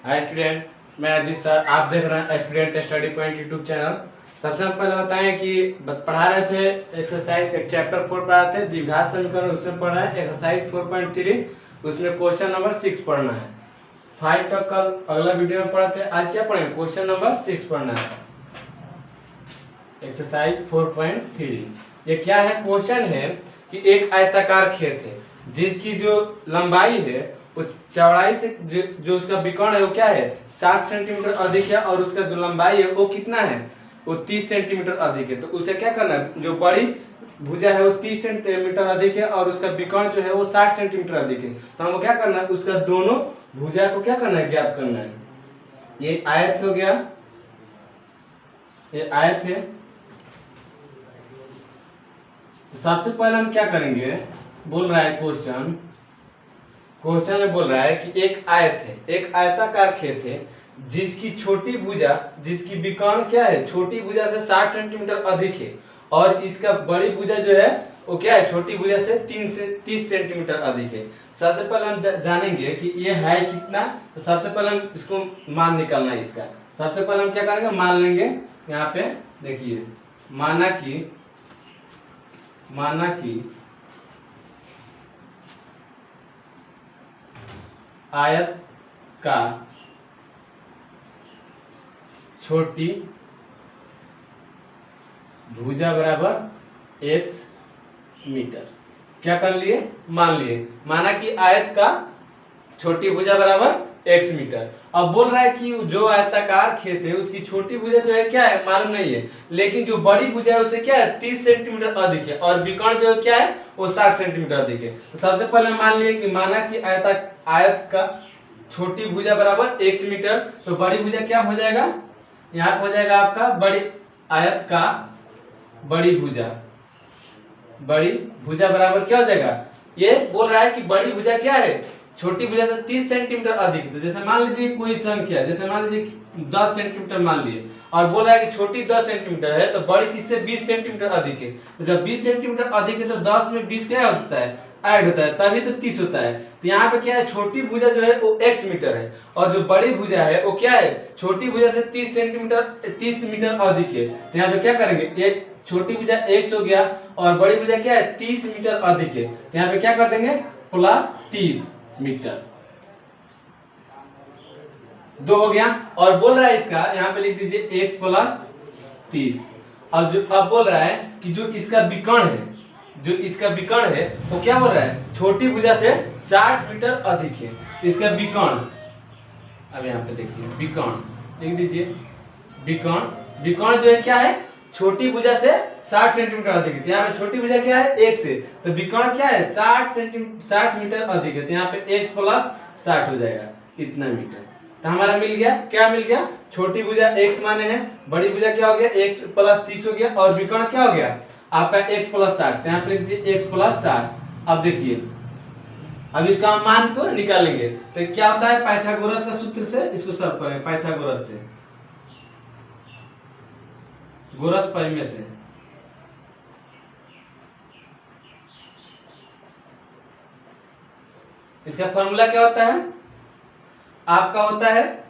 Hi student, मैं Ajit sir. आप देख रहे हैं student study point YouTube channel. सबसे पहले बताएं कि पढ़ा रहे थे एक्सरसाइज एक चैप्टर 4 पढ़ा थे द्विघात समीकरण, उसमें पढ़ा है एक्सरसाइज 4.3, उसमें क्वेश्चन नंबर 6 पढ़ना है। 5 तक कल अगला वीडियो में पढ़ा थे, आज क्या पढ़ेंगे? क्वेश्चन नंबर 6 पढ़ना है, एक्सरसाइज 4.3। ये क्या है? क्वेश्चन है कि एक आयताकार खेत है जिसकी जो लंबाई है वो चौड़ाई से जो उसका विकर्ण है वो क्या है 60 सेंटीमीटर अधिक है, और उसका जो लंबाई है वो कितना है, वो 30 सेंटीमीटर अधिक है। तो उसे क्या करना है, जो बड़ी भुजा है वो 30 सेंटीमीटर अधिक है और उसका विकर्ण जो है वो 60 सेंटीमीटर अधिक है। तो हमको क्या करना है, उसका दोनों भुजा को क्या करना है, ज्ञात करना है। ये आयत हो गया, ये आयत है। तो सबसे पहले हम क्या करेंगे, बोल रहा है क्वेश्चन में बोल रहा है कि एक आयत है, एक आयताकार खेत है जिसकी छोटी भुजा, जिसकी विकर्ण क्या है, छोटी भुजा से 60 सेंटीमीटर अधिक है, और इसका बड़ी भुजा जो है वो क्या है, छोटी भुजा से 30 सेंटीमीटर अधिक है। सबसे पहले हम जानेंगे कि ये है कितना। तो सबसे पहले हम इसको मान निकालना है इसका। सबसे पहले हम क्या करेंगे, मान लेंगे। यहाँ पे देखिए, माना कि आयत का छोटी भुजा बराबर x मीटर। क्या कर लिए, मान लिए। माना कि आयत का छोटी भुजा बराबर x मीटर। अब बोल रहा है कि जो आयताकार खेत है उसकी छोटी भुजा जो है क्या है, मालूम नहीं है, लेकिन जो बड़ी भुजा है उसे क्या है 30 सेंटीमीटर अधिक है, और विकर्ण जो है क्या है वो 60 सेंटीमीटर अधिक है। तो सबसे पहले मान लिए कि माना कि आयत का छोटी भुजा बराबर x मीटर, तो बड़ी भुजा क्या हो जाएगा, यहाँ हो जाएगा आपका बड़ी आयत का बड़ी भुजा बराबर क्या हो जाएगा, ये बोल रहा है कि बड़ी भुजा क्या है, छोटी भुजा से 30 सेंटीमीटर अधिक है। तो जैसे मान लीजिए कोई संख्या, जैसे मान लीजिए 10 सेंटीमीटर मान लिए, और बोल रहा है कि छोटी 10 सेंटीमीटर है, तो बड़ी इससे 20 सेंटीमीटर अधिक है। तो जब 20 सेंटीमीटर अधिक है तो 10 में 20 क्या होता है, ऐड होता है, तभी तो 30 होता है। तो यहाँ पे क्या है, छोटी भुजा जो है वो x मीटर है, और जो बड़ी भुजा है वो क्या है, छोटी भुजा से 30 मीटर अधिक है। तो यहाँ पे क्या करेंगे, एक छोटी भुजा x हो गया और बड़ी भुजा क्या है 30 मीटर अधिक है। तो यहाँ पे क्या कर देंगे, प्लस 30 मीटर, 2 हो गया। और बोल रहा है इसका, यहाँ पे लिख दीजिए x प्लस 30। अब बोल रहा है कि जो इसका विकर्ण है वो क्या बोल रहा है, छोटी भुजा से 60 मीटर अधिक है। इसका विकर्ण, अब यहाँ पे देखिए विकर्ण लिख दीजिए, विकर्ण जो है क्या है, छोटी भुजा से 60 सेंटीमीटर अधिक है। तो यहाँ पे छोटी भुजा क्या है x से, तो विकर्ण क्या है 60 मीटर अधिक है। तो यहाँ पे x प्लस 60 हो जाएगा, इतना मीटर। तो हमारा मिल गया, क्या मिल गया, छोटी भुजा x माने हैं, बड़ी भुजा क्या हो गया x प्लस 30 हो गया, और विकर्ण क्या हो गया आपका x प्लस 60। तो यहाँ पे लिख दीजिए x प्लस 60। अब देखिए, अब इसका मान को निकालेंगे तो क्या होता है, पाइथागोरस का सूत्र से इसको सॉल्व करेंगे, पाइथागोरस से, गोरस परिमेय से। इसका फॉर्मूला क्या होता है, आपका होता है,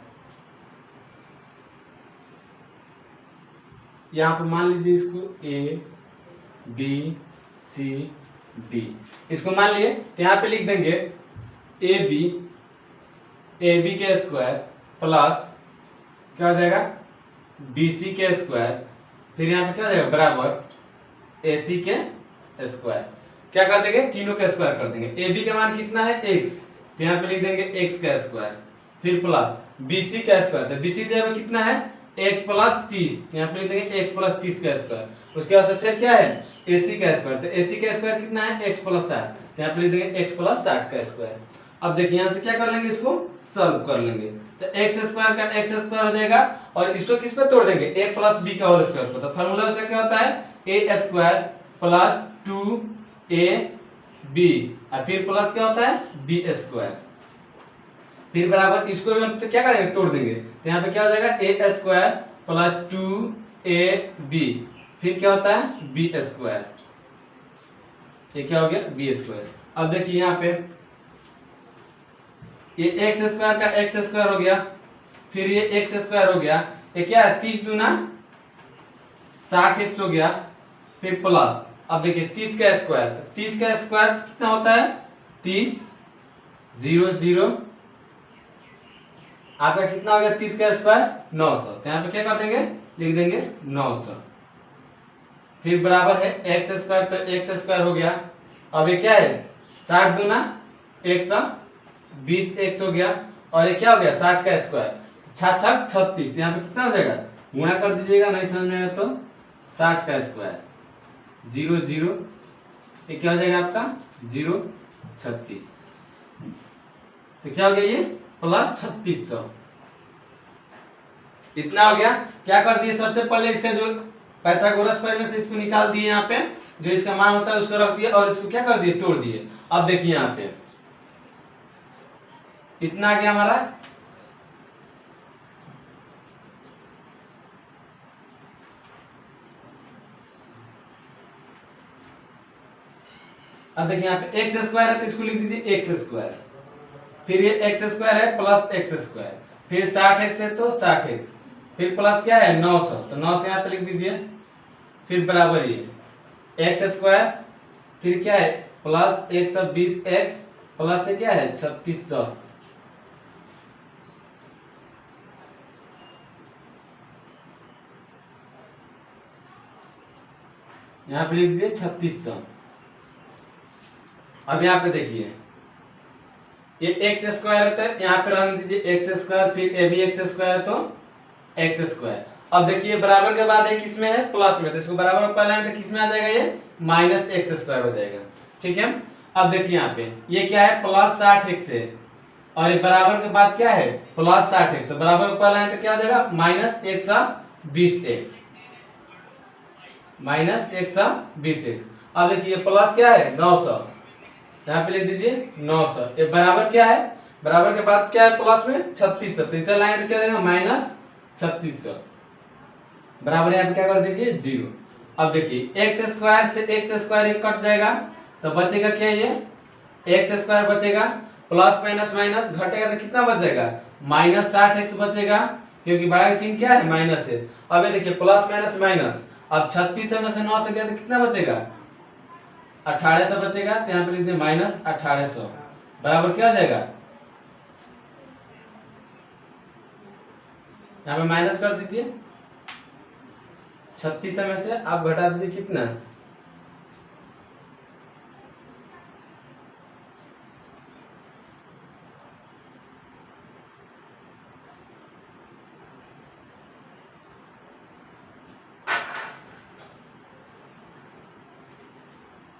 यहां पर मान लीजिए इसको a b c d, इसको मान लिए। तो यहाँ पे लिख देंगे ए बी के स्क्वायर प्लस क्या हो जाएगा बी सी के स्क्वायर, फिर यहाँ पे क्या हो जाएगा बराबर ए सी के स्क्वायर। क्या कर देंगे, तीनों का स्क्वायर कर देंगे। ए बी का मान कितना है x, तो यहाँ पे लिख देंगे x का स्क्वायर, फिर प्लस बी सी का स्क्वायर, तो बी सी जगह कितना है x प्लस 30, यहाँ पे लिख देंगे x प्लस 30 का स्क्वायर। उसके बाद फिर क्या है ए सी का स्क्वायर, तो ए सी का स्क्वायर कितना है x प्लस 60, तो यहाँ पे लिख देंगे x प्लस 60 का स्क्वायर। अब देखिए यहाँ से क्या कर लेंगे, इसको सॉल्व कर लेंगे, तो x स्क्वायर का x स्क्वायर हो जाएगा, और इसको किस पे तोड़ देंगे, a प्लस b का होल स्क्वायर पर। तो फार्मूला उसका क्या होता है, a स्क्वायर प्लस 2ab, और फिर प्लस क्या होता है b स्क्वायर, फिर बराबर इसको हम तो क्या करेंगे, तोड़ देंगे। तो यहाँ पे क्या हो जाएगा a स्क्वायर प्लस 2ab, फिर क्या होता है b स्क्वायर, ये क्या हो गया b स्क्वायर। अब देखिए यहाँ पे ये एक्स स्क्वायर का एक्स स्क्वायर हो गया, फिर ये एक्स स्क्वायर हो गया, ये क्या है 30 दूना 60x हो गया, फिर प्लस अब देखिए 30 का स्क्वायर, 30 का स्क्वायर कितना होता है 30 0 0 आपका कितना हो गया 30 का स्क्वायर 900, तो यहाँ पे क्या कर देंगे लिख देंगे 900, फिर बराबर है एक्स स्क्वायर, तो एक्स स्क्वायर हो गया, अब ये क्या है 60 दूना 120x हो गया, और ये क्या हो गया 60 का स्क्वायर 6 6 36, तो यहाँ पे कितना हो जाएगा गुणा कर दीजिएगा, नहीं समझ में आए तो 60 का स्क्वायर 0 0 ये क्या हो जाएगा आपका 0 36, तो क्या हो गया ये प्लस 3600, इतना हो गया। क्या कर दिए सबसे पहले इसका जो पाइथागोरस प्रमेय से इसको निकाल दिए, यहाँ पे जो इसका मान होता है उसको रख दिए और इसको क्या कर दिए तोड़ दिए। अब देखिए यहाँ पे इतना आ गया हमारा, अब देखिए यहाँ पे एक्स स्क्वायर है तो इसको लिख दीजिए एक्स स्क्वायर, फिर ये एक्स स्क्वायर है प्लस एक्स स्क्वायर, फिर 60x है तो 60x, फिर प्लस क्या है 900, तो 900 यहाँ पे लिख दीजिए, फिर बराबर ये एक्स स्क्वायर, फिर क्या है प्लस 120x प्लस से क्या है 3600, यहाँ पे लिख दीजिए 3600। अब यहाँ पे देखिए ये एक्स स्क्वायर है तो यहाँ पे रख दीजिए एक्स स्क्वायर, फिर ए भी एक्स स्क्वायर है तो एक्स स्क्वायर। अब देखिए बराबर के बाद है किसमें है प्लस में, तो इसको बराबर पहले है तो किसमें आ जाएगा ये माइनस एक्स स्क्वायर हो जाएगा, ठीक है। अब देखिए यहाँ पे ये क्या है प्लस 60x है, और ये बराबर के बाद क्या है प्लस 60x, तो बराबर पहले है तो क्या हो जाएगा माइनस 120x, माइनस 120x। अब देखिए प्लस क्या है 900, यहाँ पे लिख दीजिए 900, ये बराबर क्या है बराबर के बाद क्या है प्लस में 3600, तो इधर लाएंगे तो क्या हो जाएगा माइनस 3600, बराबर यहाँ पे क्या कर दीजिए 0। अब देखिए एक्स स्क्वायर से एक्स स्क्वायर एक कट जाएगा, तो बचेगा क्या ये एक्स स्क्वायर बचेगा, प्लस माइनस माइनस घटेगा तो कितना बच जाएगा माइनस 60x बचेगा, क्योंकि बड़ा का चिन्ह क्या है माइनस है। अब ये देखिए प्लस माइनस माइनस, अब 36 में से 9 से गया तो कितना बचेगा 1800 बचेगा, तो यहाँ पे लिख दीजिए माइनस 1800, बराबर क्या हो जाएगा यहाँ पे माइनस कर दीजिए 36 में से आप घटा दीजिए कितना,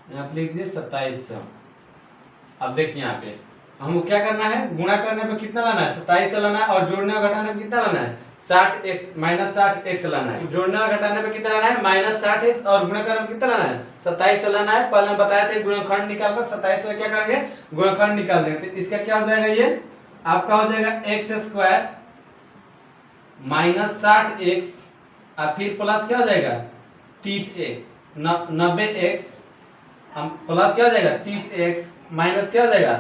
यहाँ पे लिख दीजिए 2700। अब देखिए यहाँ पे हमको क्या करना है गुणा करने पे कितना लाना है 2700 लाना है, और जोड़ने और घटाने पे कितना लाना है 60x माइनस 60x लाना है। जोड़ने और घटाने पे कितना लाना है माइनस 60x, और गुणा करने पे कितना लाना है 2700 लाना है। पहले हम बताए थे गुणनखंड निकालकर 2700 क्या करेंगे गुणनखंड निकाल देंगे, तो इसका क्या हो जाएगा ये आपका हो जाएगा एक्स स्क्वायर माइनस 60x, और फिर प्लस क्या हो जाएगा 30x 90x, हम प्लस क्या हो जाएगा 30x माइनस क्या हो जाएगा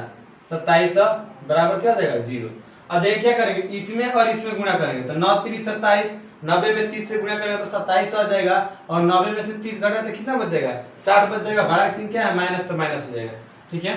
2700, बराबर क्या हो जाएगा 0। अब देखिए क्या करेंगे इसमें और इसमें गुणा करेंगे, तो 9 3 27, 90 में 30 से गुणा करेंगे तो 2700 आ जाएगा, और 90 में से 30 घटेगा तो कितना बच जाएगा 60 बच जाएगा, बड़ा चिन्ह क्या है माइनस, तो माइनस हो जाएगा, ठीक है।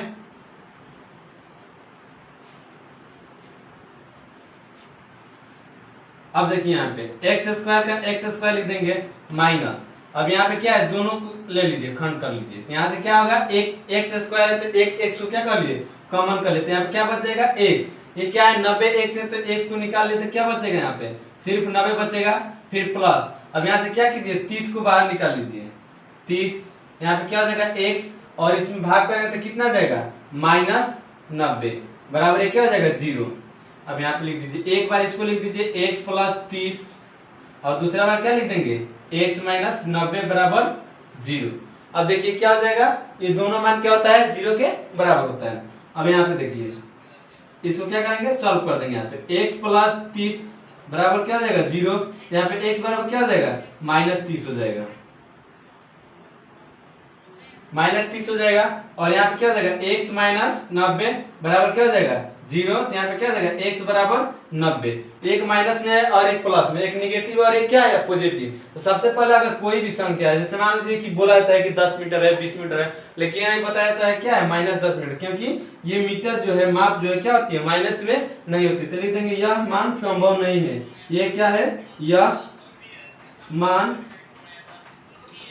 अब देखिए यहाँ पे एक्स स्क्वायर का एक्स स्क्वायर लिख देंगे माइनस, अब यहाँ पे क्या है दोनों को ले लीजिए खंड कर लीजिए, तो यहाँ से क्या होगा एक एक्स स्क्वायर है तो एक एक्स को क्या कर लिए कॉमन कर लेते हैं, यहाँ पे क्या बच जाएगा एक्स, ये क्या है 90x है तो x को निकाल लेते क्या बचेगा यहाँ पे सिर्फ 90 बचेगा, फिर प्लस अब यहाँ से क्या कीजिए 30 को बाहर निकाल लीजिए, 30 यहाँ पे क्या हो जाएगा x, और इसमें भाग करेंगे तो कितना जाएगा माइनस 90, बराबर ये क्या हो जाएगा 0। अब यहाँ पे लिख दीजिए एक बार इसको लिख दीजिए x प्लस 30, और दूसरा बार क्या लिख देंगे x माइनस 90 बराबर 0। अब देखिए क्या हो जाएगा ये दोनों मान क्या होता है 0 के बराबर होता है। अब यहाँ पे देखिए इसको क्या करेंगे सॉल्व कर देंगे, यहाँ पे x प्लस 30 बराबर क्या हो जाएगा 0, यहाँ पे x बराबर क्या हो जाएगा माइनस 30 हो जाएगा, माइनस 30 हो जाएगा, और यहाँ पे क्या हो जाएगा x माइनस 90 बराबर क्या हो जाएगा 0, तो यहाँ पे क्या हो जाएगा x बराबर 90। एक माइनस में है और एक प्लस में, एक निगेटिव और एक क्या है पॉजिटिव। तो सबसे पहले अगर कोई भी संख्या है, जैसे मान लीजिए कि बोला जाता है कि 10 मीटर है, 20 मीटर है, लेकिन यहाँ बताया जाता है क्या है -10 मीटर, क्योंकि ये मीटर जो है माप जो है क्या होती है माइनस में नहीं होती। तो लिख देंगे यह मान संभव नहीं है। ये क्या है, यह मान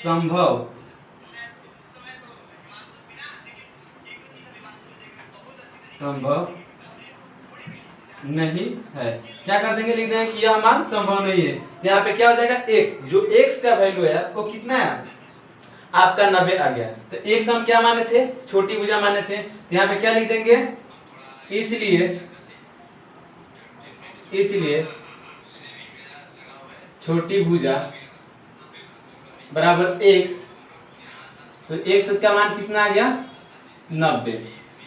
संभव नहीं है। क्या कर देंगे, लिख देंगे कि यह मान संभव नहीं है। तो यहाँ पे क्या हो जाएगा x, जो x का वैल्यू है वो कितना है आपका 90 आ गया। तो x हम क्या माने थे, छोटी भुजा माने थे। तो यहाँ पे क्या लिख देंगे, इसलिए छोटी भुजा बराबर x। तो x का मान कितना आ गया 90।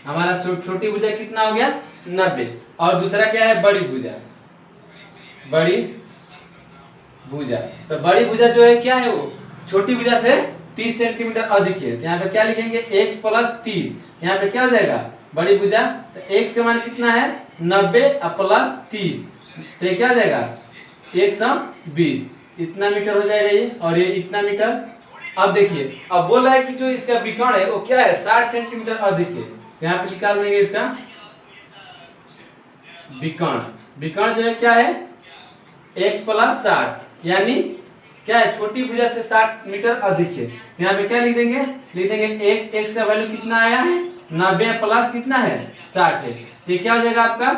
हमारा छोटी भुजा कितना हो गया 90। और दूसरा क्या है बड़ी भुजा, तो बड़ी भुजा जो है क्या है वो छोटी भुजा से 30 सेंटीमीटर अधिक है। तो यहाँ पे क्या लिखेंगे x प्लस 30। यहाँ पे क्या हो जाएगा बड़ी भुजा, तो x का मान कितना है 90 और प्लस 30, तो ये क्या हो जाएगा 120, इतना मीटर हो जाएगा ये, और ये इतना मीटर। अब देखिए, अब बोल रहा है कि जो इसका विकर्ण है वो क्या है 60 सेंटीमीटर अधिक है। तो यहाँ पे निकाल देंगे इसका विकर्ण जो है क्या है x प्लस 60, यानी क्या है छोटी भुजा से 60 मीटर अधिक है। तो यहाँ पे क्या लिख देंगे, x का वैल्यू कितना आया है 90 प्लस कितना है 60 है। तो ये क्या हो जाएगा आपका,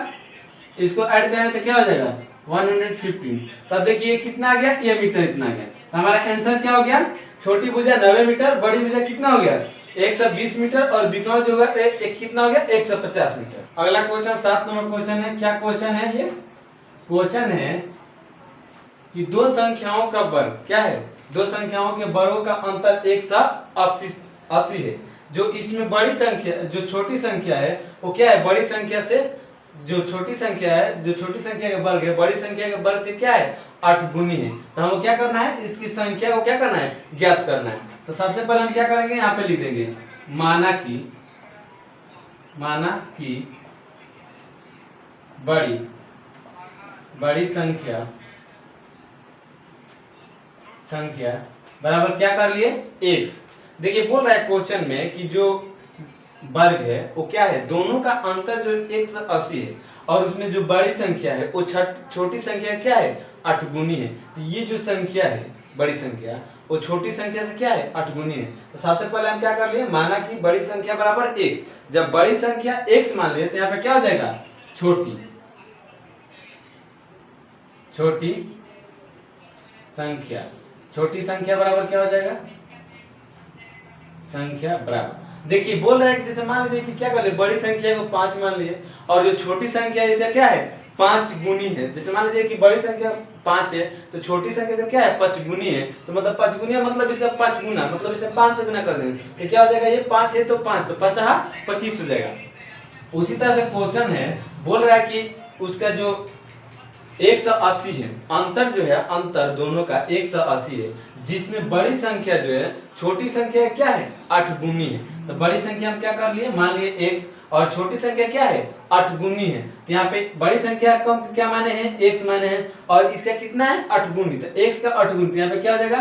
इसको ऐड करें तो क्या हो जाएगा 115। तब देखिए कितना आ गया, ये मीटर इतना आ गया। तो हमारा आंसर क्या हो गया, छोटी भुजा 90 मीटर, बड़ी भुजा कितना हो गया 120 मीटर, और विकर्ण जो होगा कितना हो गया 150 मीटर। अगला क्वेश्चन 7 नंबर क्वेश्चन है। क्या क्वेश्चन है, ये क्वेश्चन है कि दो संख्याओं का वर्ग, क्या है दो संख्याओं के वर्गों का अंतर 180 है। जो इसमें बड़ी संख्या, जो छोटी संख्या है वो क्या है बड़ी संख्या से, जो छोटी संख्या है, जो छोटी संख्या का वर्ग है बड़ी संख्या के वर्ग से क्या है 8 गुनी है। तो हमको क्या करना है, इसकी संख्या को क्या करना है ज्ञात करना है। तो सबसे पहले हम क्या करेंगे, यहाँ पे लिख देंगे माना कि बड़ी संख्या बराबर क्या कर लिए x। देखिए बोल रहा है क्वेश्चन में कि जो वर्ग है वो क्या है, दोनों का अंतर जो 180 है, और उसमें जो बड़ी संख्या है वो छोटी संख्या क्या है 8 गुनी है। तो ये जो संख्या है बड़ी संख्या वो छोटी संख्या से क्या है 8 गुनी है। तो सबसे पहले हम क्या कर लिए, माना कि बड़ी संख्या बराबर x। जब बड़ी संख्या x मान लिए तो यहाँ पे क्या हो जाएगा छोटी संख्या बराबर क्या हो जाएगा संख्या बराबर। देखिए बोल रहे हैं कि जैसे मान लीजिए कि क्या कर ले, बड़ी संख्या को 5 मान लिए, और जो छोटी संख्या है इसे क्या है 5 गुनी है। जैसे मान लीजिए कि बड़ी संख्या 5 है तो छोटी संख्या जो क्या है 5 गुनी है। तो मतलब 5 गुनी मतलब इसका 5 गुना, मतलब इसे 5 से गुना कर देंगे तो क्या हो जाएगा, ये 5 है तो 5 तो 5 25 हो जाएगा। उसी तरह से क्वेश्चन है, बोल रहा है कि उसका जो 180 है, अंतर जो है अंतर दोनों का 180 है, जिसमें बड़ी संख्या जो है छोटी संख्या क्या है 8 गुनी है। तो बड़ी संख्या हम क्या कर लिए, मान लिए x, और छोटी संख्या क्या है 8 गुनी है। तो यहाँ पे बड़ी संख्या का क्या माने हैं x माने हैं, और इसका कितना है 8 गुनी, तो x का 8 गुनी, तो यहाँ पे क्या हो जाएगा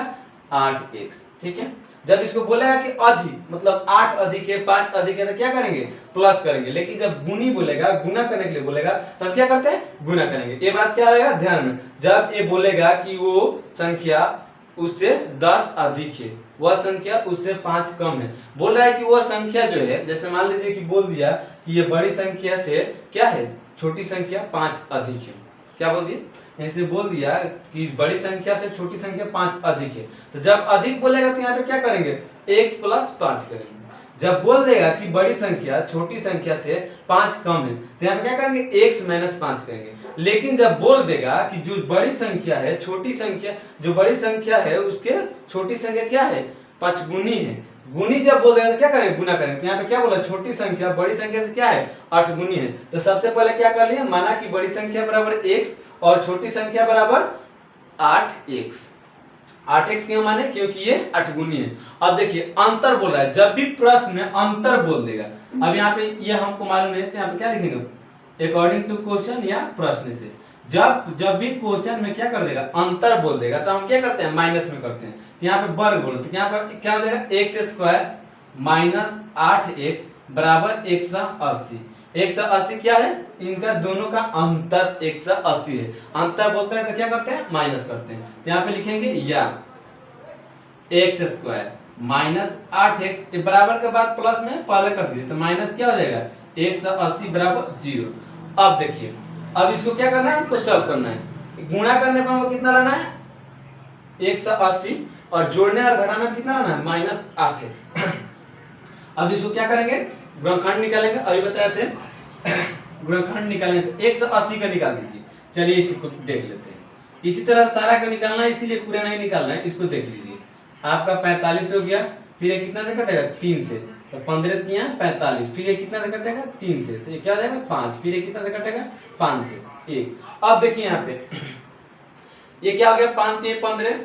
8x। ठीक है, जब इसको बोलेगा कि अधिक, मतलब 8 अधिक है 5 अधिक है तो क्या करेंगे प्लस करेंगे, लेकिन जब गुनी बोलेगा गुना करने के लिए बोलेगा तो हम क्या करते हैं गुना करेंगे। ये बात क्या रहेगा ध्यान में, जब ये बोलेगा कि वो संख्या उससे 10 अधिक है, वह संख्या उससे 5 कम है। बोल रहा है कि वह संख्या जो है, जैसे मान लीजिए कि बोल दिया कि ये बड़ी संख्या से क्या है छोटी संख्या 5 अधिक है, क्या बोल दिया, इसने बोल दिया कि बड़ी संख्या से छोटी संख्या 5 अधिक है। तो जब अधिक बोलेगा तो यहाँ पे क्या करेंगे x प्लस 5 करेंगे। जब बोल देगा कि बड़ी संख्या छोटी संख्या से 5 कम है तो यहाँ पे क्या करेंगे x माइनस 5 करेंगे। लेकिन जब बोल देगा कि जो बड़ी संख्या है छोटी संख्या, जो बड़ी संख्या है उसके छोटी संख्या क्या है 5 गुनी है, गुनी जब बोल देगा तो क्या करेंगे गुना करेंगे। तो यहाँ पे क्या बोला छोटी संख्या बड़ी संख्या से क्या है 8 गुनी है। तो सबसे पहले क्या कर लिए, माना कि बड़ी संख्या बराबर x और छोटी संख्या बराबर 8x। 8x क्यों माने, क्योंकि ये 8 गुनी है। अब देखिए अंतर बोल रहा है, जब भी प्रश्न में अंतर बोल देगा, अब यहाँ पे ये हमको मालूम है तो यहाँ पे क्या लिखेंगे अकॉर्डिंग टू क्वेश्चन या प्रश्न से। जब भी क्वेश्चन में क्या कर देगा, अंतर बोल देगा, तो हम क्या करते हैं, माइनस में करते हैं। तो यहाँ पे वर्ग बोलते हैं, यहाँ पे क्या हो जाएगा, एक्स स्क्वायर माइनस 8x बराबर 180। 180 क्या है, इनका दोनों का अंतर 180 है। अंतर बोलते हैं तो क्या करते हैं, माइनस करते हैं। तो यहाँ पे लिखेंगे या एक्स स्क्वायर माइनस 8x बराबर के बाद प्लस में पहले कर दीजिए, तो माइनस क्या हो जाएगा 180 बराबर 0। अब देखिए, अब इसको क्या करना है, हमको सॉल्व करना है। गुणा करने पर हमको कितना लाना है 180, और जोड़ने और घटाने में कितना लाना है माइनस 8x। अब इसको क्या करेंगे, गुणनखंड निकालेंगे, अभी बताए थे गुणनखंड निकालेंगे, तो 180 का निकाल दीजिए। चलिए इसको देख लेते हैं। इसी तरह सारा का निकालना है, इसीलिए पूरा नहीं निकालना है। इसको देख लीजिए, आपका 45 हो गया, फिर ये कितना से कटेगा 3 से, तो 15 तिया 45, फिर ये कितना से कटेगा 3 से, तो ये क्या हो जाएगा 5, फिर ये कितना से कटेगा 5 से 1। अब देखिए यहाँ पे ये क्या हो गया 5 3 15।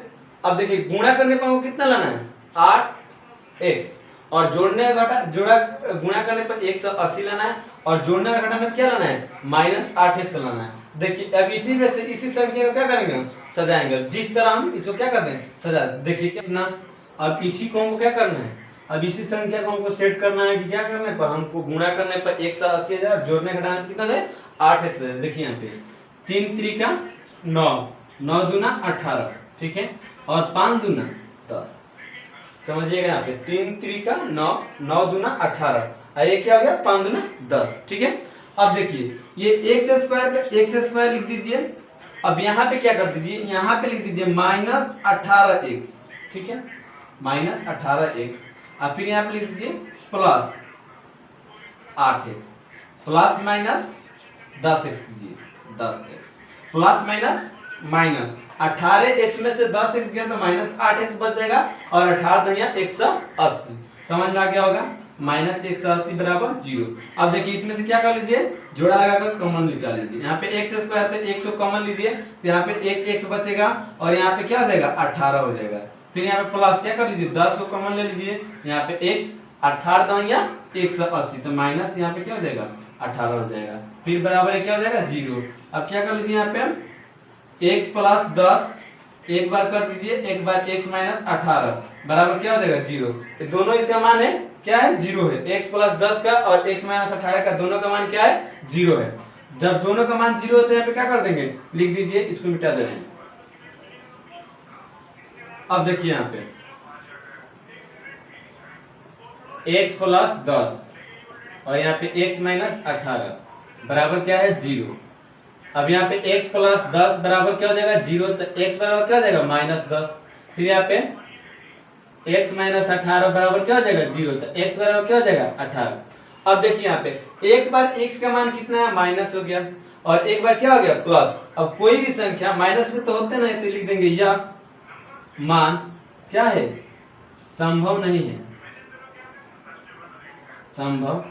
अब देखिए गुणा करने पर कितना लाना है 8x, और जोड़ने गुणा करने पर 180 लाना है, और जोड़ने और घटाने में क्या लाना है माइनस 8x लाना है। देखिए अब इसी में से इसी संख्या को क्या करेंगे हम सजाएंगे, जिस तरह हम इसको क्या करते हैं सजा। देखिए कितना, अब इसी को हमको क्या करना है, अब इसी संख्या को हमको सेट करना है कि क्या करने पर, हमको गुणा करने पर 180,000, जोड़ने घटाने में कितना है 8x। देखिए यहाँ पे 3 त्रिका 9, 9 दूना 18, ठीक है, और 5 दूना 10। समझिएगा यहाँ पे 3 त्रिका 9, 9 दूना 18, और ये क्या हो गया 5 दूना 10, ठीक है। अब देखिए ये एक्स स्क्वायर लिख दीजिए। अब यहाँ पे क्या कर दीजिए, यहाँ पे लिख दीजिए माइनस 18x, ठीक है, माइनस 18x, और फिर यहाँ पे लिख दीजिए plus 8x, plus minus 10x कीजिए, 10x plus minus minus 18x में से 10x गया तो माइनस 8x बच जाएगा, और 18 दहिया 180। समझ में आ गया होगा, माइनस 180 बराबर 0। अब देखिए इसमें से क्या कर लीजिए, जोड़ा लगाकर कॉमन निकाल लीजिए। यहाँ पे एक्स स्क्वायर थे, 1 को कॉमन लीजिए, तो यहाँ पे एक x बचेगा, और यहाँ पे क्या हो जाएगा 18 हो जाएगा। फिर यहाँ पे प्लस क्या कर लीजिए 10 को कॉमन ले लीजिए, यहाँ पे x 18 दहिया 180, तो माइनस यहाँ पे क्या हो जाएगा 18 हो जाएगा। फिर बराबर क्या हो जाएगा 0। अब क्या कर लीजिए, यहाँ पे x प्लस 10 एक बार कर दीजिए, एक बार x माइनस 18 बराबर क्या हो जाएगा 0। दोनों इसका मान है क्या है 0 है, x प्लस 10 का और x माइनस 18 का दोनों का मान क्या है 0 है। जब दोनों का मान 0 होता है यहाँ पे क्या कर देंगे, लिख दीजिए, इसको मिटा दे रहे हैं। अब देखिए यहाँ पे x प्लस 10 और यहाँ पे x माइनस 18 बराबर क्या है 0। अब यहाँ पे x प्लस 10 बराबर क्या हो जाएगा 0, तो x बराबर क्या हो जाएगा माइनस 10। फिर यहाँ पे x माइनस 18 बराबर क्या हो जाएगा 0, तो x बराबर क्या हो जाएगा 18। अब देखिए यहाँ पे एक बार x का मान कितना है माइनस हो गया, और एक बार क्या हो गया प्लस। अब कोई भी संख्या माइनस में तो होते नहीं, तो लिख देंगे यह मान क्या है संभव नहीं है, संभव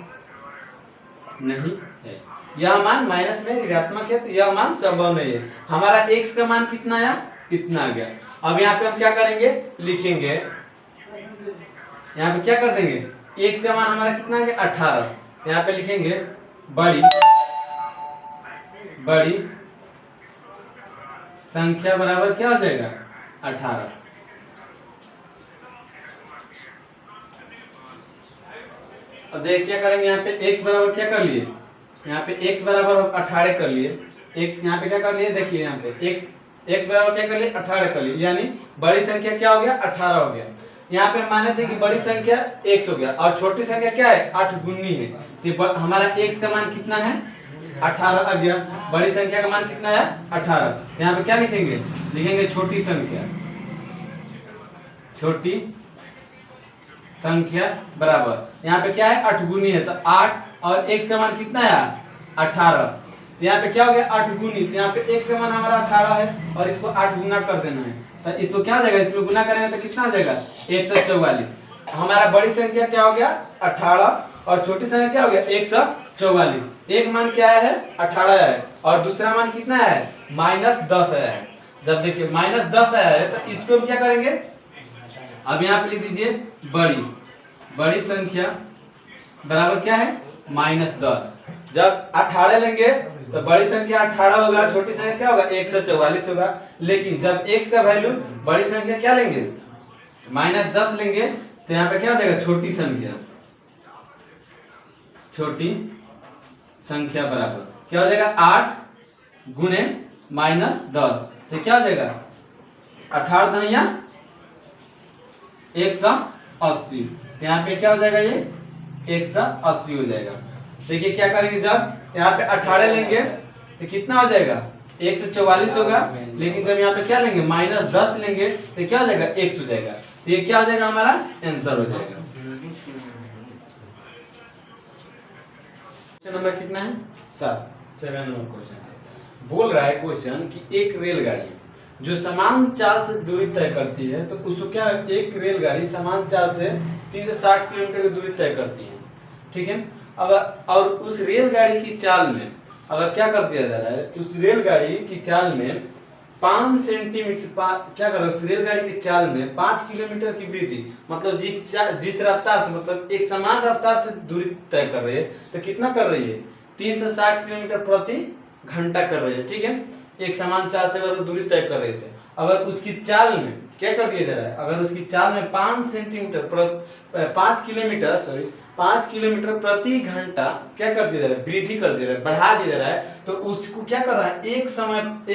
नहीं है। यह मान माइनस में ऋणात्मक है, तो यह मान संभव नहीं है। हमारा x का मान कितना आया, कितना आ गया। अब यहाँ पे हम क्या करेंगे, लिखेंगे, यहाँ पे क्या कर देंगे, x का मान हमारा कितना आ गया 18, तो यहाँ पे लिखेंगे बड़ी संख्या बराबर क्या हो जाएगा 18। अब देख क्या करेंगे, यहाँ पे x बराबर क्या कर लिए, यहाँ पे x बराबर 18 कर लिए, एक यहाँ पे क्या कर लिए, देखिए यहाँ पे x बराबर क्या कर लिए 18 कर लिए, यानी बड़ी संख्या क्या हो गया 18 हो गया। यहाँ पे माने थे कि बड़ी संख्या x हो गया, और छोटी संख्या क्या है 8 गुनी है, तो हमारा x का मान कितना है 18 आ गया, बड़ी संख्या का मान कितना है 18। यहाँ पे क्या लिखेंगे, लिखेंगे छोटी संख्या बराबर यहाँ पे क्या है 8 गुनी है, तो 8 और x का मान कितना है 18, तो यहाँ पे क्या हो गया 8 गुनी, तो यहाँ पे x का मान हमारा 18 है, और इसको 8 गुना कर देना है, तो इसको क्या हो जाएगा, इसमें गुना करेंगे तो कितना हो जाएगा 144। हमारा बड़ी संख्या क्या हो गया 18, और छोटी संख्या क्या हो गया 144। एक मान क्या है 18 है, और दूसरा मान कितना है -10 आया है। जब देखिए -10 आया है, तो इसको हम क्या करेंगे, अब यहाँ पे लिख दीजिए बड़ी संख्या बराबर क्या है -10। जब 18 लेंगे तो बड़ी संख्या 18 होगा, छोटी संख्या क्या होगा 144 होगा। लेकिन जब x का वैल्यू बड़ी संख्या क्या लेंगे -10 लेंगे तो यहाँ पे क्या हो जाएगा छोटी संख्या बराबर क्या हो जाएगा 8 गुने -10 तो क्या हो जाएगा 18 दहिया 180। यहाँ पे क्या हो जाएगा ये 180 हो जाएगा। देखिए क्या करेंगे जब यहाँ पे 18 लेंगे तो कितना हो जाएगा 144 होगा। लेकिन जब यहाँ पे क्या लेंगे -10 लेंगे तो क्या हो जाएगा x हो जाएगा। तो ये क्या हो जाएगा हमारा आंसर हो जाएगा। क्वेश्चन नंबर कितना है 7 नंबर क्वेश्चन बोल रहा है क्वेश्चन कि एक रेलगाड़ी जो समान चाल से दूरी तय करती है तो उसको क्या एक रेलगाड़ी समान चाल से 30 से 60 किलोमीटर की दूरी तय करती है, ठीक है। और उस रेलगाड़ी की चाल में अगर क्या कर दिया जा रहा है उस रेलगाड़ी की चाल में 5 सेंटीमीटर क्या कर रहा है उस रेलगाड़ी की चाल में 5 किलोमीटर की वृद्धि मतलब जिस रफ्तार से मतलब एक समान रफ्तार से दूरी तय कर रही है तो कितना कर रही है 3 से 60 किलोमीटर प्रति घंटा कर रही है, ठीक है। एक समान चाल से अगर दूरी तय कर रहे थे अगर उसकी चाल में क्या कर दिया जा रहा है अगर उसकी चाल में 5 किलोमीटर प्रति घंटा क्या कर दिया जा रहा है वृद्धि कर दिया जा रहा है बढ़ा दिया जा रहा है तो उसको क्या कर रहा है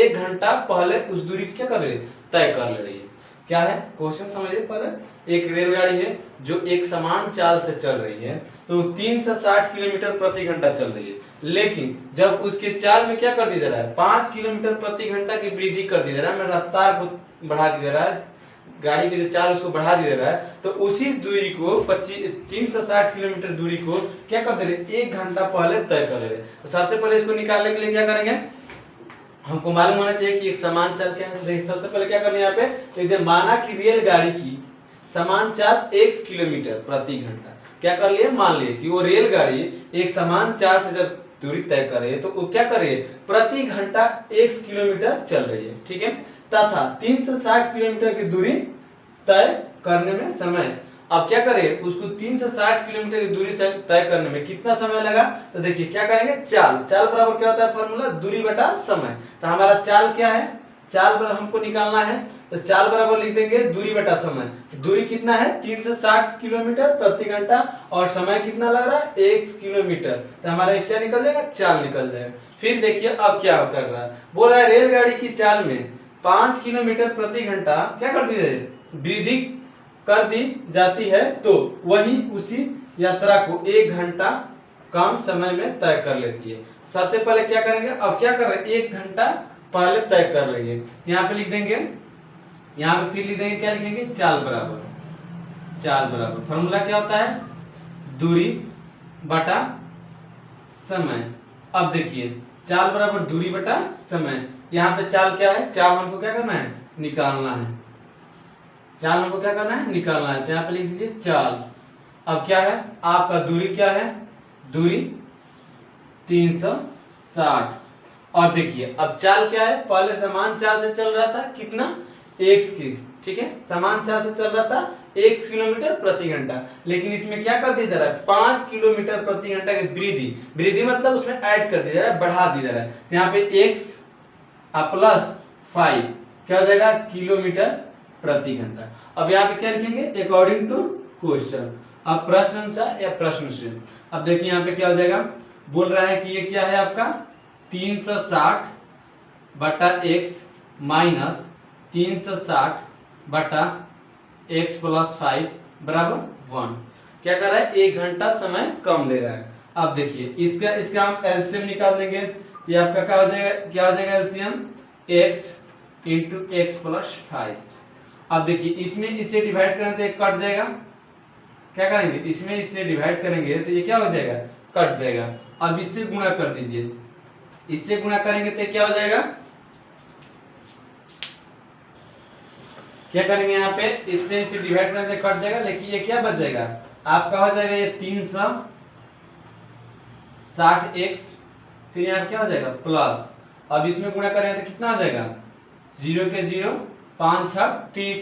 1 घंटा पहले उस दूरी की क्या कर रही है तय कर ले रही है। क्या है क्वेश्चन समझिए पहले। एक रेलगाड़ी है जो एक समान चाल से चल रही है तो 3 से 60 किलोमीटर प्रति घंटा चल रही है। लेकिन जब उसके चाल में क्या कर दिया जा रहा है 5 किलोमीटर प्रति घंटा की वृद्धि कर दी जा रहा है रफ्तार को बढ़ा दिया जा रहा है गाड़ी की जो चाल उसको बढ़ा दिया जा रहा है तो उसी दूरी को 3 से 60 किलोमीटर दूरी को क्या कर दे रहे 1 घंटा पहले तय कर ले रहे। तो सबसे पहले इसको निकालने के लिए क्या करेंगे हमको मालूम होना चाहिए कि एक समान चाल क्या है। सबसे पहले क्या करना है यहाँ पे तो माना कि रेलगाड़ी की समान चाल 1 किलोमीटर प्रति घंटा क्या कर लिए मान लिए कि वो रेलगाड़ी एक समान चाल से जब दूरी तय कर रही है तो वो क्या कर रही है प्रति घंटा 1 किलोमीटर चल रही है, ठीक है। तथा 3 से 60 किलोमीटर की दूरी तय करने में समय अब क्या करें उसको 3 से 60 किलोमीटर की दूरी से तय करने में कितना समय लगा तो देखिए क्या करेंगे चाल बराबर क्या होता है फॉर्मूला दूरी बटा समय। तो हमारा चाल क्या है चाल बराबर हमको निकालना है तो चाल बराबर लिख देंगे दूरी बटा समय। दूरी कितना है 3 से 60 किलोमीटर प्रति घंटा और समय कितना लग रहा है 1 किलोमीटर। तो हमारा क्या निकल जाएगा चाल निकल जाएगा। फिर देखिए अब क्या कर रहा है बोल रहा है रेलगाड़ी की चाल में 5 किलोमीटर प्रति घंटा क्या कर दी जाए वृद्धि कर दी जाती है तो वही उसी यात्रा को 1 घंटा कम समय में तय कर लेती है। सबसे पहले क्या करेंगे अब क्या कर रहे हैं 1 घंटा पहले तय कर लेंगे। यहाँ पे लिख देंगे यहाँ पे फिर लिख देंगे क्या लिखेंगे चाल बराबर फॉर्मूला क्या होता है दूरी बटा समय। अब देखिए चाल बराबर दूरी बटा समय। यहाँ पे चाल क्या है चाल हमको क्या करना है निकालना है चाल हमको क्या करना है निकालना है। तो यहाँ पे लिख दीजिए चाल। अब क्या है आपका दूरी क्या है दूरी 360 और देखिए अब चाल क्या है पहले समान चाल से चल रहा था कितना x की, ठीक है समान चाल से चल रहा था 1 किलोमीटर प्रति घंटा। लेकिन इसमें क्या कर दिया जा रहा है 5 किलोमीटर प्रति घंटा की वृद्धि मतलब उसमें ऐड कर दिया जा रहा है बढ़ा दिया जा रहा है। तो यहाँ पे x प्लस 5 क्या हो जाएगा किलोमीटर प्रति घंटा। अब यहाँ पे क्या लिखेंगे अकॉर्डिंग टू क्वेश्चन अब प्रश्न अनुसार या प्रश्न से। अब देखिए यहाँ पे क्या हो जाएगा बोल रहा है कि ये क्या है आपका 360 बटा x माइनस 360 बटा x प्लस 5 बराबर 1 क्या कर रहा है 1 घंटा समय कम ले रहा है। अब देखिए इसका हम एलसीएम निकाल देंगे। ये आपका क्या हो जाएगा LCM x into x plus 5। अब देखिए इसमें इससे डिवाइड करें तो कट जाएगा क्या करेंगे इसमें इससे डिवाइड करेंगे तो ये क्या हो जाएगा कट जाएगा। अब इससे गुणा कर दीजिए इससे गुणा करेंगे तो क्या हो जाएगा क्या करेंगे यहाँ पे इससे इसे डिवाइड करेंगे तो कट जाएगा। लेकिन ये क्या बच जाएगा आपका हो जाएगा ये 360x फिर यहाँ क्या हो जाएगा प्लस। अब इसमें गुणा करेंगे तो कितना हो जाएगा 0 के 0 5 6 30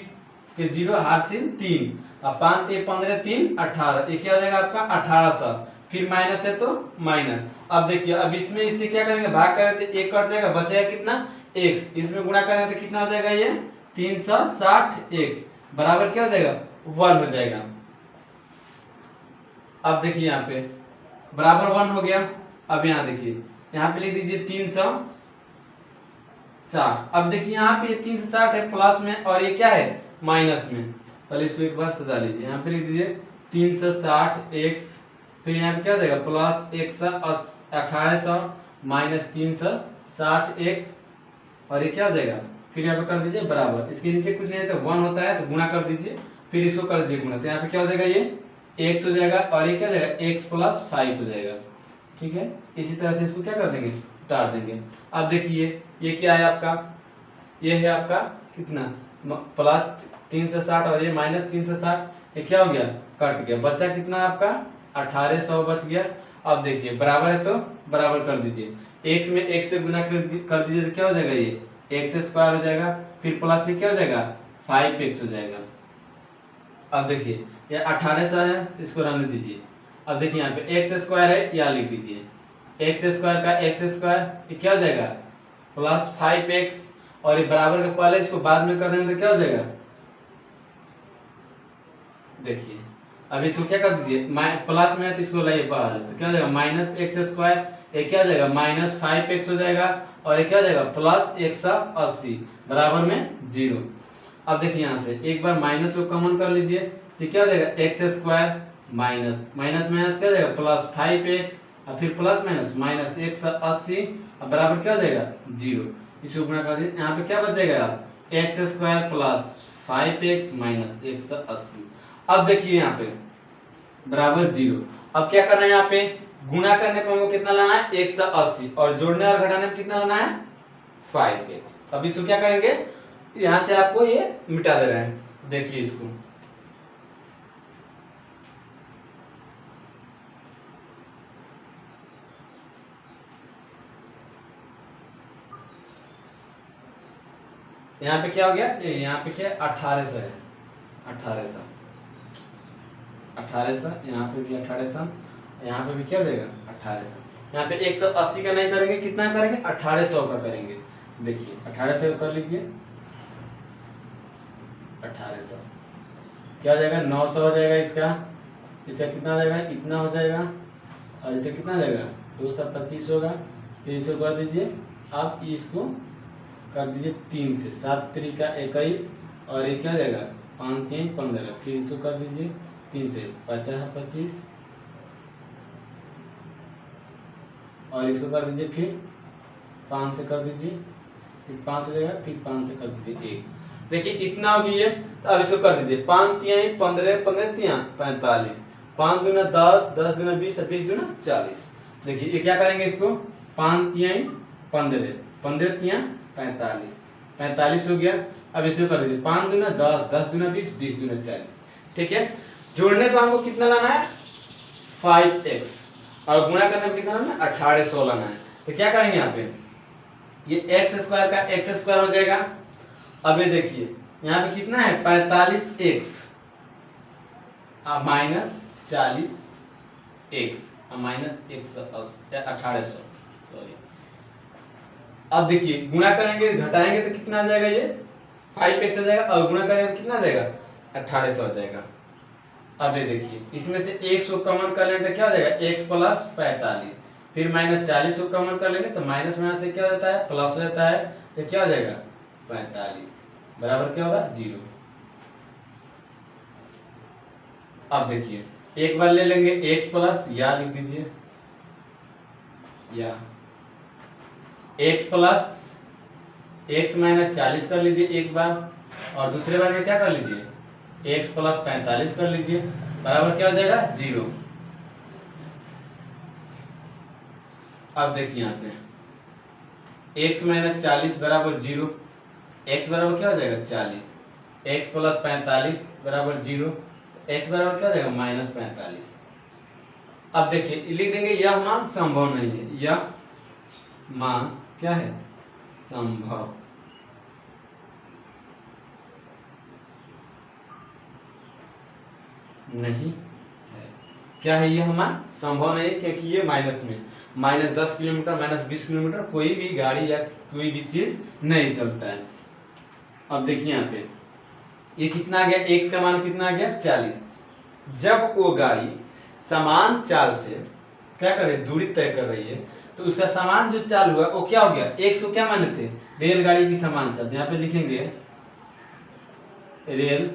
के 0 हासिल 3 अब 5 3 15 3 18 ये क्या हो जाएगा आपका 1800 फिर माइनस है तो माइनस। अब देखिए, अब इसमें इससे क्या करेंगे, भाग करेंगे तो एक कट जाएगा, बचेगा कितना x। इसमें गुणा करेंगे तो कितना हो जाएगा, ये 360x बराबर क्या हो जाएगा 1 हो जाएगा। अब देखिए यहाँ पे बराबर 1 हो गया। अब यहाँ देखिए, यहाँ पे लिख दीजिए 360। अब देखिए यहाँ पे 360 है प्लस में और ये क्या है माइनस में। पहले इसको एक बार सजा लीजिए। यहाँ पे लिख दीजिए 360x, फिर यहाँ पे क्या हो जाएगा प्लस 1800 माइनस 360x, और ये क्या हो जाएगा, फिर यहाँ पे कर दीजिए बराबर। इसके नीचे कुछ नहीं है तो 1 होता है तो गुणा कर दीजिए, फिर इसको कर दीजिए गुणा, तो यहाँ पे क्या हो जाएगा ये x हो जाएगा और ये क्या हो जाएगा x प्लस 5 हो जाएगा। ठीक है, इसी तरह से इसको क्या कर देंगे, उतार देंगे। अब देखिए ये क्या है आपका, ये है आपका कितना प्लस 360 और ये माइनस 360, ये क्या हो गया कट गया, बचा कितना आपका 1800 बच गया। अब देखिए बराबर है तो बराबर कर दीजिए, x में x से गुना कर दीजिए तो क्या हो जाएगा ये x स्क्वायर हो जाएगा, फिर प्लस से क्या हो जाएगा 5x हो जाएगा। अब देखिए ये 1800 है, इसको रहने दीजिए। अब देखिए यहाँ पे एक्स स्क्वायर है, यहाँ लिख दीजिए एक्स स्क्वायर का एक्स स्क्वायर, ये क्या हो जाएगा प्लस 5x, और ये बराबर के पहले इसको बाद में कर देंगे तो क्या हो जाएगा, देखिए अब इसको क्या कर दीजिए प्लस में है तो इसको लाइए बाहर, तो क्या हो जाएगा माइनस एक्स स्क्वायर, ये क्या हो जाएगा माइनस 5x हो जाएगा, और ये क्या हो जाएगा प्लस 180 बराबर में 0। अब देखिए यहाँ से एक बार माइनस को कॉमन कर लीजिए, तो क्या हो जाएगा x square minus minus minus क्या हो जाएगा प्लस 5x, और फिर प्लस माइनस माइनस 180 और बराबर क्या हो जाएगा 0। इसको गुणा कर दीजिए, यहाँ पे क्या बच जाएगा x square plus 5x minus 180। अब देखिए यहाँ पे बराबर 0। अब क्या करना है, यहाँ पे गुणा करने पे हमको कितना लाना है 180, और जोड़ने और घटाने में कितना लाना है 5x। अब इसको क्या करेंगे, यहाँ से आपको ये मिटा दे रहे हैं, देखिए इसको यहाँ पे क्या हो गया, यहाँ पे क्या 1800 है, 1800 यहाँ पे भी 1800, यहाँ पे भी क्या हो जाएगा 1800। यहाँ पे 180 का नहीं करेंगे, कितना करेंगे 1800 का करेंगे। देखिए 1800 कर लीजिए, 1800 क्या हो जाएगा 900 हो जाएगा इसका, इसका कितना हो जाएगा इतना हो जाएगा, और इसे कितना हो जाएगा 225 होगा। फिर इसको कर दीजिए आप, इसको कर दीजिए 3 से, 7 3 का 21, और ये क्या हो जाएगा 5 3 15, फिर इसको कर दीजिए 3 से 50 25, और इसको कर दीजिए फिर 5 से कर दीजिए, फिर 5 हो जाएगा, फिर 5 से कर दीजिए 1। देखिए इतना हो गया, तो अब इसको कर दीजिए 5 3 15 15 3 45, 5 दूना 10 10 दूना 20 20 दूना 40। देखिए ये क्या करेंगे, इसको 5 3 15 15 3 45 45 हो गया। अब इसको कर दीजिए 5 दूना 10 10 दूना 20 20 दूना 40। ठीक है, जोड़ने पर हमको कितना लाना है 5x, और गुणा करने पर कितना लाना है 1800 लाना है। तो क्या करेंगे यहाँ पे, ये एक्स स्क्वायर का एक्स स्क्वायर हो जाएगा। अब ये देखिए यहाँ पे कितना है 45x minus 40x minus 1800, sorry. अब देखिए गुणा करेंगे घटाएंगे तो कितना आ जाएगा, ये 5x आ जाएगा, और गुणा करेंगे तो कितना आ जाएगा 1800 आ जाएगा। अब ये देखिए इसमें से x को कॉमन कर लेंगे तो क्या हो जाएगा x प्लस 45, फिर माइनस 40 को कॉमन कर लेंगे तो माइनस माइनस से क्या हो जाता है प्लस हो जाता है, तो क्या हो जाएगा 45 बराबर क्या होगा 0। अब देखिए एक बार ले लेंगे x प्लस, या लिख दीजिए या x प्लस x माइनस 40 कर लीजिए एक बार, और दूसरे बार में क्या कर लीजिए x प्लस 45 कर लीजिए, बराबर क्या हो जाएगा 0। अब देखिए यहाँ पे x माइनस 40 बराबर 0, x बराबर क्या हो जाएगा 40, x प्लस 45 बराबर 0, x बराबर क्या हो जाएगा माइनस 45। अब देखिए लिख देंगे यह मान संभव नहीं है, यह मान क्या है संभव नहीं है। क्या है ये हमारा संभव नहीं है, क्योंकि ये माइनस में -10 किलोमीटर -20 किलोमीटर कोई भी गाड़ी या कोई भी चीज नहीं चलता है। अब देखिए यहाँ पे ये कितना आ गया, x का मान कितना आ गया 40। जब वो गाड़ी समान चाल से क्या करे दूरी तय कर रही है तो उसका समान जो चाल हुआ वो क्या हो गया, x को क्या माने थे, रेलगाड़ी की समान चाल। यहाँ पे लिखेंगे रेल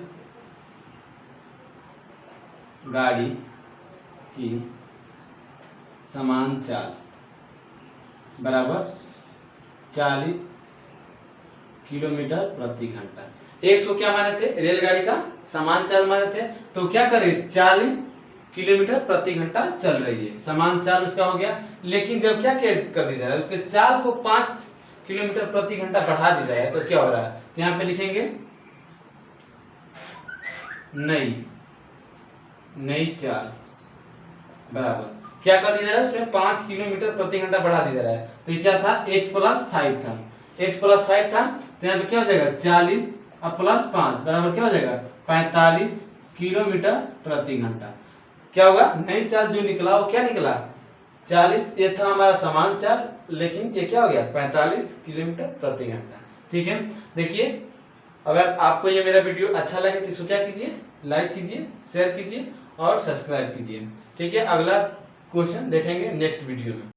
गाड़ी की समान चाल बराबर 40 किलोमीटर प्रति घंटा। x को क्या माने थे, रेलगाड़ी का समान चाल माने थे, तो क्या करे 40 किलोमीटर प्रति घंटा चल रही है, समान चाल उसका हो गया। लेकिन जब क्या कर दी जा रहा है, उसके चाल को 5 किलोमीटर प्रति घंटा बढ़ा दी जा रहा है, तो क्या हो रहा है, यहाँ पे लिखेंगे नई चाल बराबर क्या कर दिया जा रहा है, उसमें 5 किलोमीटर प्रति घंटा बढ़ा दिया जा रहा है। तो ये क्या था, x+5 था, x+5 था, तो यहाँ पे क्या हो जाएगा 40 और +5 बराबर क्या हो जाएगा 45 किलोमीटर प्रति घंटा। क्या होगा, नई चाल जो निकला वो क्या निकला 40, ये था हमारा समान चाल, लेकिन ये क्या हो गया 45 किलोमीटर प्रति घंटा। ठीक है, देखिए अगर आपको ये मेरा वीडियो अच्छा लगे तो इसको क्या कीजिए, लाइक कीजिए, शेयर कीजिए और सब्सक्राइब कीजिए। ठीक है, अगला क्वेश्चन देखेंगे नेक्स्ट वीडियो में।